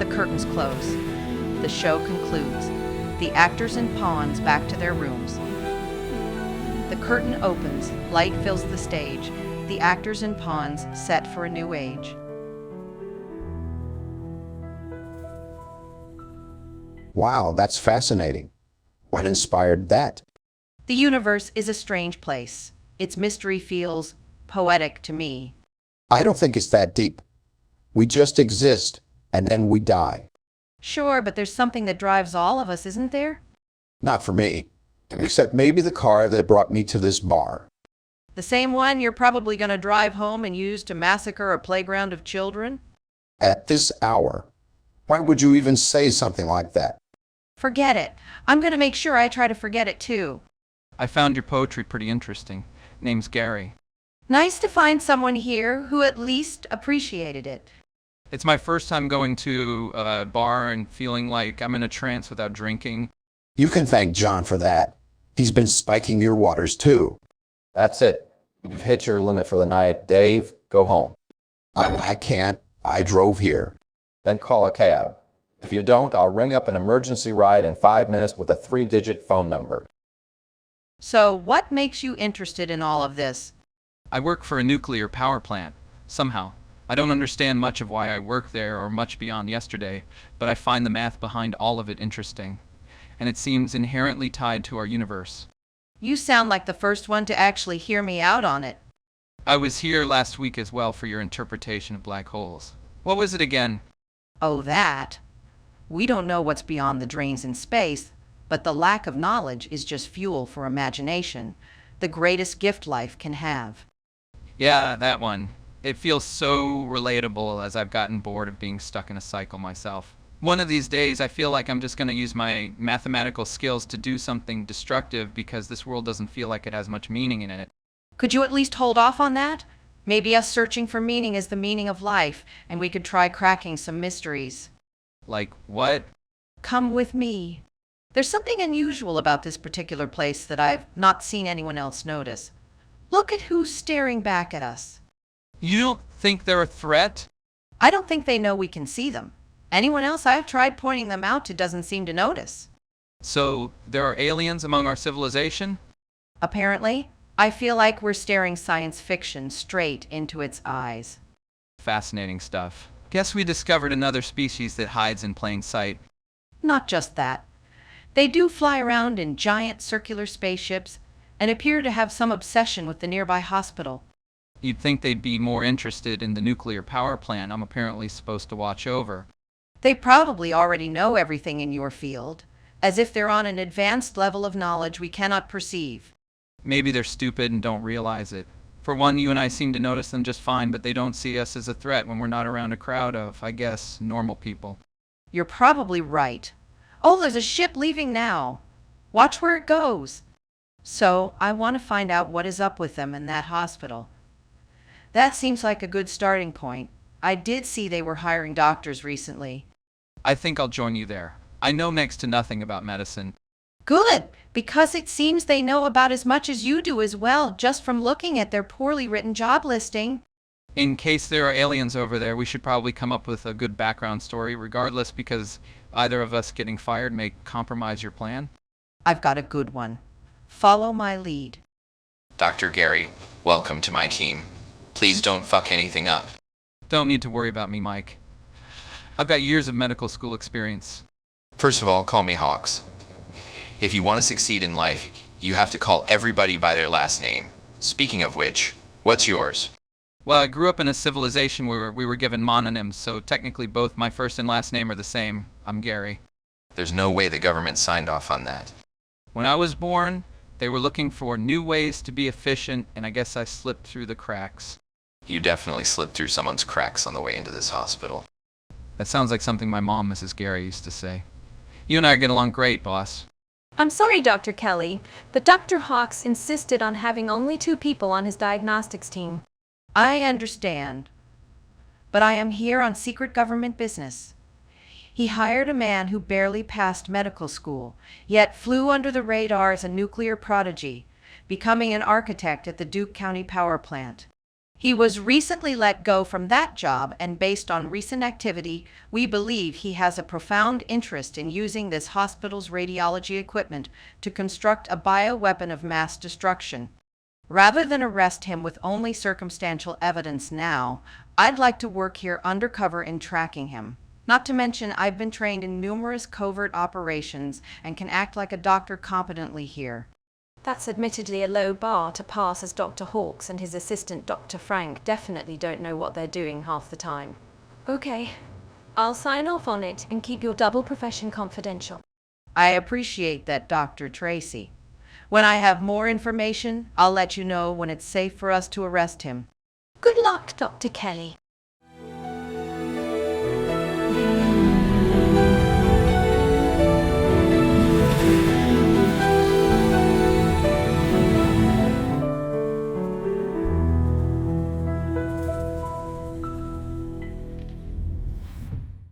The curtains close. The show concludes. The actors and pawns back to their rooms. The curtain opens. Light fills the stage. The actors and pawns set for a new age. Wow, that's fascinating. What inspired that? The universe is a strange place. Its mystery feels poetic to me. I don't think it's that deep. We just exist, and then we die. Sure, but there's something that drives all of us, isn't there? Not for me. Except maybe the car that brought me to this bar. The same one you're probably going to drive home and use to massacre a playground of children? At this hour. Why would you even say something like that? Forget it. I'm going to make sure I try to forget it too. I found your poetry pretty interesting. Name's Gary. Nice to find someone here who at least appreciated it. It's my first time going to a bar and feeling like I'm in a trance without drinking. You can thank John for that. He's been spiking your waters too. That's it. You've hit your limit for the night. Dave, go home. I can't. I drove here. Then call a cab. If you don't, I'll ring up an emergency ride in 5 minutes with a 3-digit phone number. So, what makes you interested in all of this? I work for a nuclear power plant. Somehow. I don't understand much of why I work there or much beyond yesterday, but I find the math behind all of it interesting. And it seems inherently tied to our universe. You sound like the first one to actually hear me out on it. I was here last week as well for your interpretation of black holes. What was it again? Oh, that. We don't know what's beyond the drains in space, but the lack of knowledge is just fuel for imagination, the greatest gift life can have. Yeah, that one. It feels so relatable as I've gotten bored of being stuck in a cycle myself. One of these days, I feel like I'm just going to use my mathematical skills to do something destructive because this world doesn't feel like it has much meaning in it. Could you at least hold off on that? Maybe us searching for meaning is the meaning of life, and we could try cracking some mysteries. Like what? Come with me. There's something unusual about this particular place that I've not seen anyone else notice. Look at who's staring back at us. You don't think they're a threat? I don't think they know we can see them. Anyone else I've tried pointing them out to doesn't seem to notice. So, there are aliens among our civilization? Apparently, I feel like we're staring science fiction straight into its eyes. Fascinating stuff. Guess we discovered another species that hides in plain sight. Not just that. They do fly around in giant circular spaceships and appear to have some obsession with the nearby hospital. You'd think they'd be more interested in the nuclear power plant I'm apparently supposed to watch over. They probably already know everything in your field, as if they're on an advanced level of knowledge we cannot perceive. Maybe they're stupid and don't realize it. For one, you and I seem to notice them just fine, but they don't see us as a threat when we're not around a crowd of, I guess, normal people. You're probably right. Oh, there's a ship leaving now. Watch where it goes. So, I want to find out what is up with them in that hospital. That seems like a good starting point. I did see they were hiring doctors recently. I think I'll join you there. I know next to nothing about medicine. Good, because it seems they know about as much as you do as well, just from looking at their poorly written job listing. In case there are aliens over there, we should probably come up with a good background story regardless, because either of us getting fired may compromise your plan. I've got a good one. Follow my lead. Dr. Gary, welcome to my team. Please don't fuck anything up. Don't need to worry about me, Mike. I've got years of medical school experience. First of all, call me Hawks. If you want to succeed in life, you have to call everybody by their last name. Speaking of which, what's yours? Well, I grew up in a civilization where we were given mononyms, so technically both my first and last name are the same. I'm Gary. There's no way the government signed off on that. When I was born, they were looking for new ways to be efficient, and I guess I slipped through the cracks. You definitely slipped through someone's cracks on the way into this hospital. That sounds like something my mom, Mrs. Gary, used to say. You and I get along great, boss. I'm sorry, Dr. Kelly, but Dr. Hawks insisted on having only 2 people on his diagnostics team. I understand, but I am here on secret government business. He hired a man who barely passed medical school, yet flew under the radar as a nuclear prodigy, becoming an architect at the Duke County power plant. He was recently let go from that job, and based on recent activity, we believe he has a profound interest in using this hospital's radiology equipment to construct a bioweapon of mass destruction. Rather than arrest him with only circumstantial evidence now, I'd like to work here undercover in tracking him. Not to mention, I've been trained in numerous covert operations and can act like a doctor competently here. That's admittedly a low bar to pass, as Dr. Hawks and his assistant Dr. Frank definitely don't know what they're doing half the time. Okay, I'll sign off on it and keep your double profession confidential. I appreciate that, Dr. Tracy. When I have more information, I'll let you know when it's safe for us to arrest him. Good luck, Dr. Kelly.